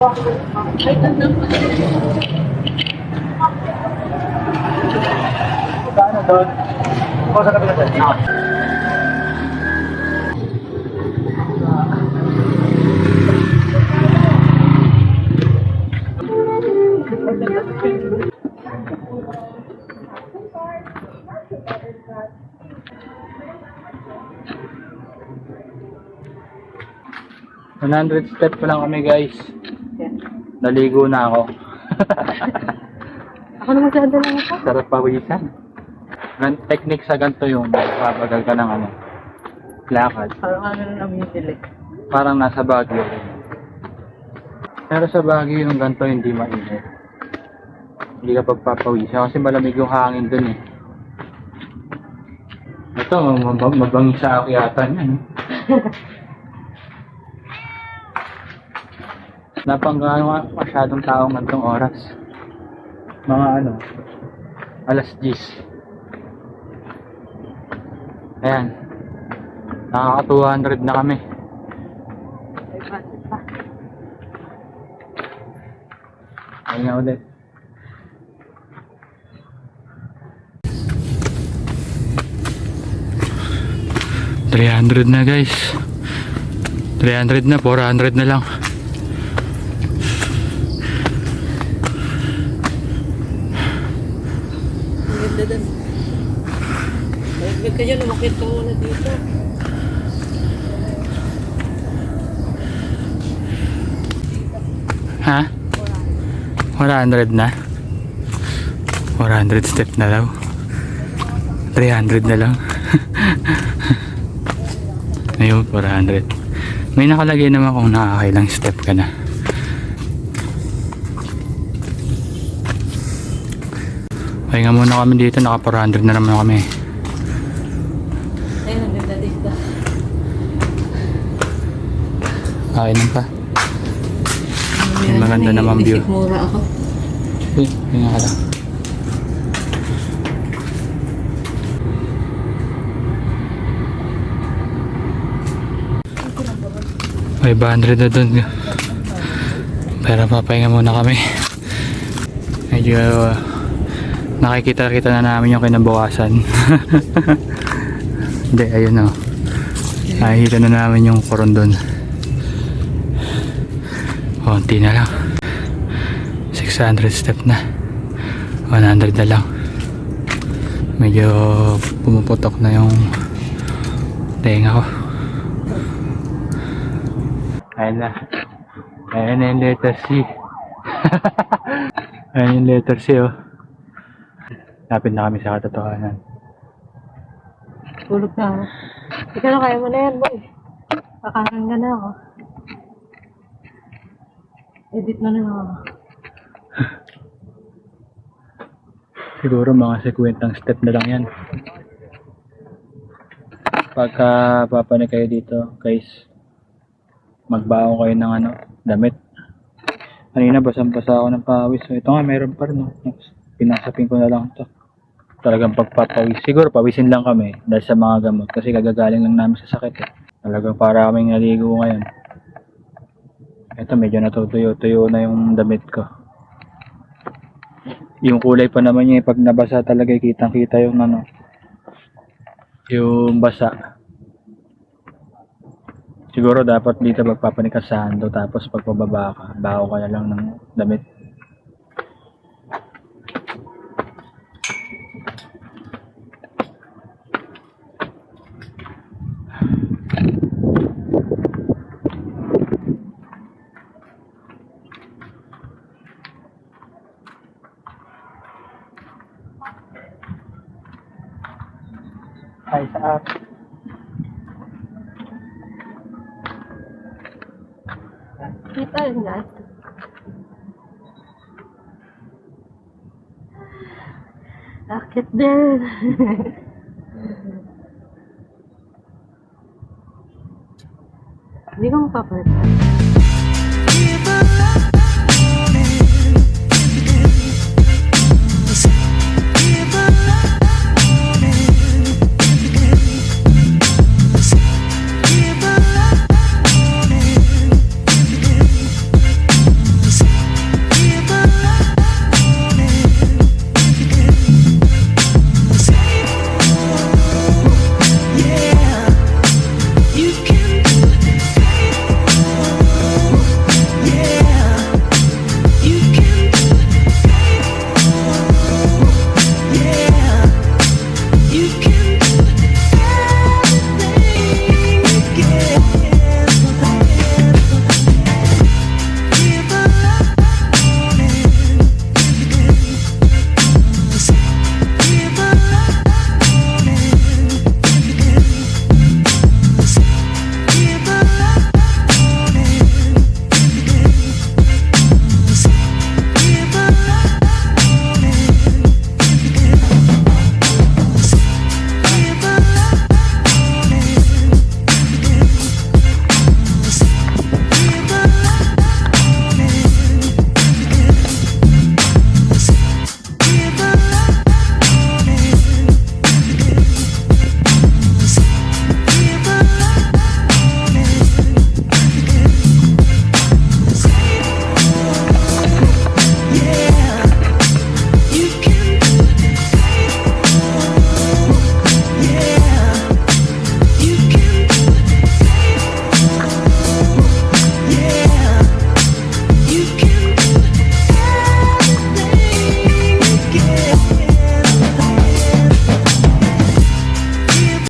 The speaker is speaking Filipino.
Paano doon? O sa kabila doon? $100 step pa lang kami guys. Naligo na ako. Ako naman sa lang ako. Sarap pawisan. Technique sa ganito yung papagal ka ng lakad. Parang ano na namin yung Parang nasa Baguio. Pero sa Baguio yung ganito hindi mainit. Hindi ka pagpapawisan kasi malamig yung hangin dun eh. Ito, mabangis sa akyatan yan. Napanggawa masyadong tao ngayong oras. Mga alas 10. Ayan. Nakaka 200 na kami. Ayun na ulit. $300 na guys. 300 na, 400 na lang. Ganda doon. Huwag ka dyan, umakit ka muna dito. Ha? 400 na? 400 step na daw. 300 na lang. Ayun, 400. May nakalagay naman kung nakakailang step ka na. Pahinga muna kami dito, naka 400 na naman kami. Ayun, ang ganda dito. Kainan pa. May maganda naman view. Mura ako. Uy, pahinga ka lang. May 500 na dun. Pero papahinga muna kami. Medyo nakikita na namin yung kinabukasan. Hindi, ayun o. Nakikita na namin yung Corondon. Konti na lang. 600 step na. 100 na lang. Medyo pumuputok na yung tenga ko. Ayun na. Ayun na yung letter C. Ayun yung letter C oh. Lapit na kami sa katotohanan. Tulog na ako. Ikaw na, kaya mo na yan, boy. Kakaroon ka na ako. Edit na lang ako. Siguro mga 50 step na lang yan. Pagka papanik kayo dito, guys, magbaon kayo ng damit. Kanina basang-basa ako ng pawis. So ito nga, mayroon pa rin. Pinasapin ko na lang ito. Talagang pagpapawis. Siguro pawisin lang kami dahil sa mga gamot. Kasi kagagaling lang namin sa sakit eh. Talagang para kaming naligo ngayon. Ito medyo natutuyo-tuyo na yung damit ko. Yung kulay pa naman niya pag nabasa talaga kitang-kita yung yung basa. Siguro dapat dito magpapanikasahan do, tapos pag pababa ka, baho ka na lang ng damit. Ay, sa app. Kita rin na. Akit din. Hindi ko mapapalit.